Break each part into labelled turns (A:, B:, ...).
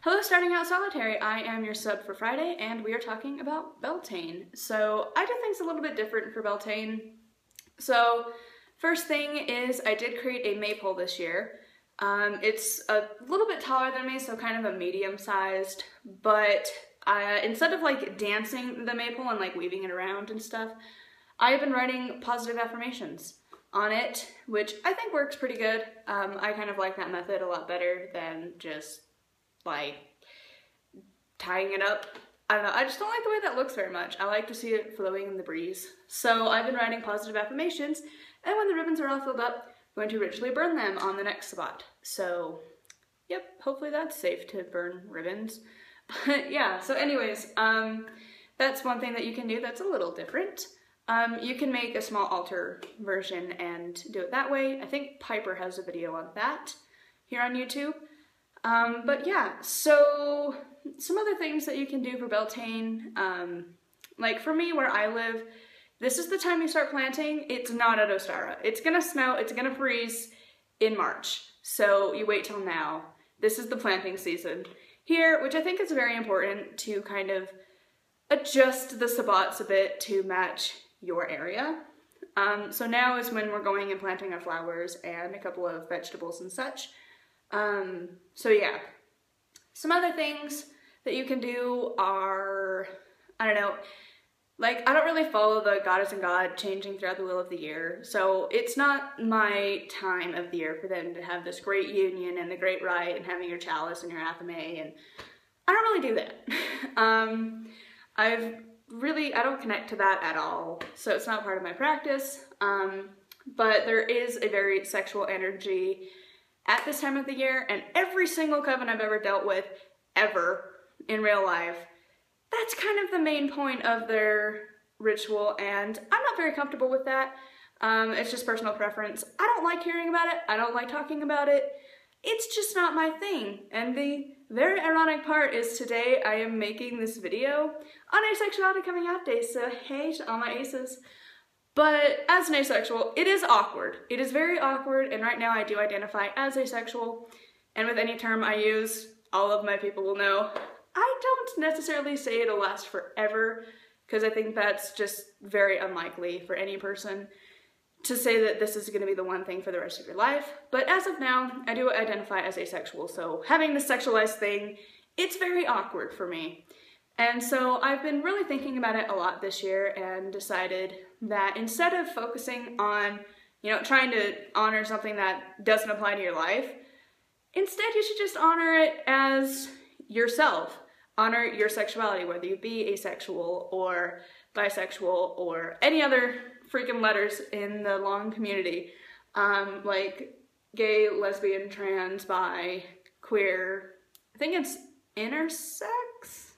A: Hello Starting Out Solitary, I am your sub for Friday and we are talking about Beltane. So I do things a little bit different for Beltane. So first thing is I did create a maypole this year. It's a little bit taller than me, so kind of a medium sized, but instead of like dancing the maypole and like weaving it around and stuff, I've been writing positive affirmations on it, which I think works pretty good. I kind of like that method a lot better than just like tying it up. I don't know, I just don't like the way that looks very much. I like to see it flowing in the breeze. So I've been writing positive affirmations, and when the ribbons are all filled up, I'm going to ritually burn them on the next spot. So yep, hopefully that's safe to burn ribbons. But yeah, so anyways, that's one thing that you can do that's a little different. You can make a small altar version and do it that way. I think Piper has a video on that here on YouTube. But yeah, so some other things that you can do for Beltane, like for me where I live, this is the time you start planting. It's not at Ostara. It's gonna snow, it's gonna freeze in March. So you wait till now. This is the planting season here, which I think is very important to kind of adjust the sabbats a bit to match your area. So now is when we're going and planting our flowers and a couple of vegetables and such. So yeah, some other things that you can do are, I don't know, like I don't really follow the goddess and god changing throughout the wheel of the year, so it's not my time of the year for them to have this great union and the great rite and having your chalice and your athame, and I don't really do that. I don't connect to that at all, so it's not part of my practice, but there is a very sexual energy at this time of the year, and every single coven I've ever dealt with, ever, in real life, that's kind of the main point of their ritual, and I'm not very comfortable with that. It's just personal preference. I don't like hearing about it. I don't like talking about it. It's just not my thing. And the very ironic part is today I am making this video on Asexuality Coming Out Day, so hey to all my aces. But as an asexual, it is awkward. It is very awkward, and right now I do identify as asexual, and with any term I use, all of my people will know. I don't necessarily say it'll last forever, because I think that's just very unlikely for any person to say that this is going to be the one thing for the rest of your life. But as of now, I do identify as asexual, so having this sexualized thing, it's very awkward for me. And so I've been really thinking about it a lot this year and decided that instead of focusing on, you know, trying to honor something that doesn't apply to your life, instead you should just honor it as yourself. Honor your sexuality, whether you be asexual or bisexual or any other freaking letters in the long community, like gay, lesbian, trans, bi, queer, I think it's intersex?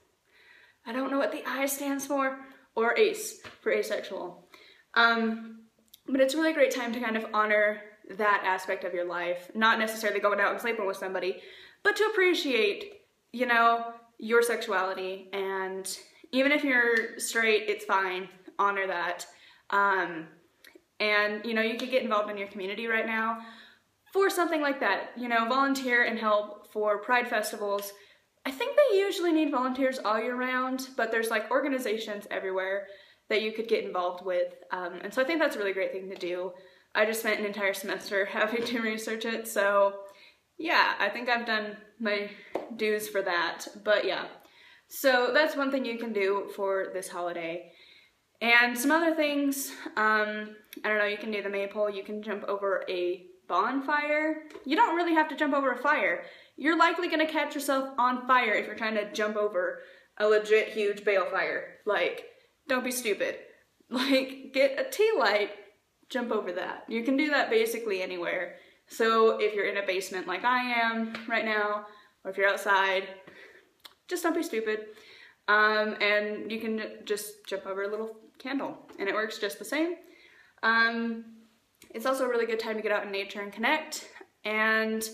A: I don't know what the I stands for, or ace for asexual. But it's a really great time to kind of honor that aspect of your life, not necessarily going out and sleeping with somebody, but to appreciate, you know, your sexuality, and even if you're straight, it's fine, honor that. And, you know, you could get involved in your community right now for something like that, you know, volunteer and help for pride festivals. I think they usually need volunteers all year round, but there's like organizations everywhere that you could get involved with, and so I think that's a really great thing to do. I just spent an entire semester having to research it, so yeah, I think I've done my dues for that, but yeah. So that's one thing you can do for this holiday. And some other things, I don't know, you can do the maypole, you can jump over a bonfire. You don't really have to jump over a fire. You're likely gonna catch yourself on fire if you're trying to jump over a legit huge bale fire. Like, don't be stupid. Like, get a tea light, jump over that. You can do that basically anywhere. So if you're in a basement like I am right now, or if you're outside, just don't be stupid. And you can just jump over a little candle, and it works just the same. It's also a really good time to get out in nature and connect. And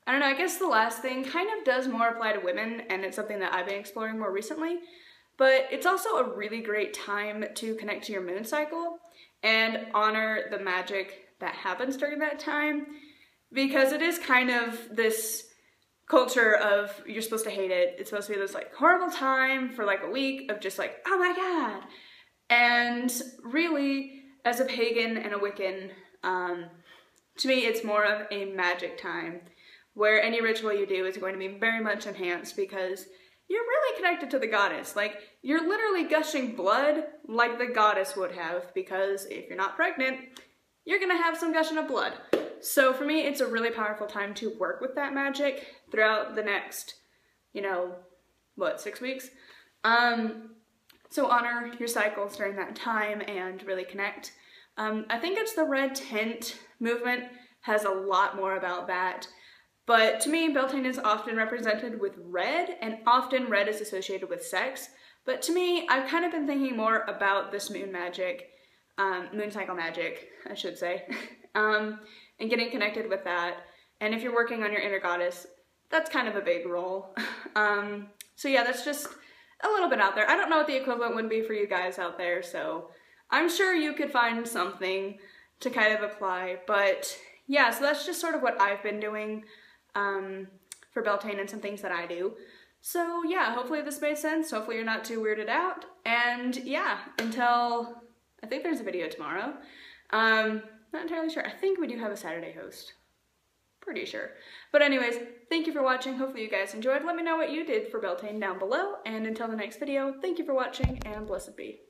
A: I don't know, I guess the last thing kind of does more apply to women, and it's something that I've been exploring more recently, but it's also a really great time to connect to your moon cycle and honor the magic that happens during that time, because it is kind of this culture of you're supposed to hate it. It's supposed to be this like horrible time for like a week of just like, oh my god. And really, as a pagan and a Wiccan, to me it's more of a magic time where any ritual you do is going to be very much enhanced because you're really connected to the goddess. Like, you're literally gushing blood like the goddess would have, because if you're not pregnant, you're gonna have some gushing of blood. So for me, it's a really powerful time to work with that magic throughout the next, you know, what, 6 weeks? So honor your cycles during that time and really connect. I think it's the red tint movement has a lot more about that. But to me, Beltane is often represented with red, and often red is associated with sex. But to me, I've kind of been thinking more about this moon magic, moon cycle magic, I should say, and getting connected with that. And if you're working on your inner goddess, that's kind of a big role. So yeah, that's just a little bit out there. I don't know what the equivalent would be for you guys out there, so I'm sure you could find something to kind of apply. But yeah, so that's just sort of what I've been doing for Beltane and some things that I do. So yeah, hopefully this made sense. Hopefully you're not too weirded out. And yeah, until, I think there's a video tomorrow. Not entirely sure. I think we do have a Saturday host. Pretty sure. But anyways, thank you for watching. Hopefully you guys enjoyed. Let me know what you did for Beltane down below. And until the next video, thank you for watching and blessed be.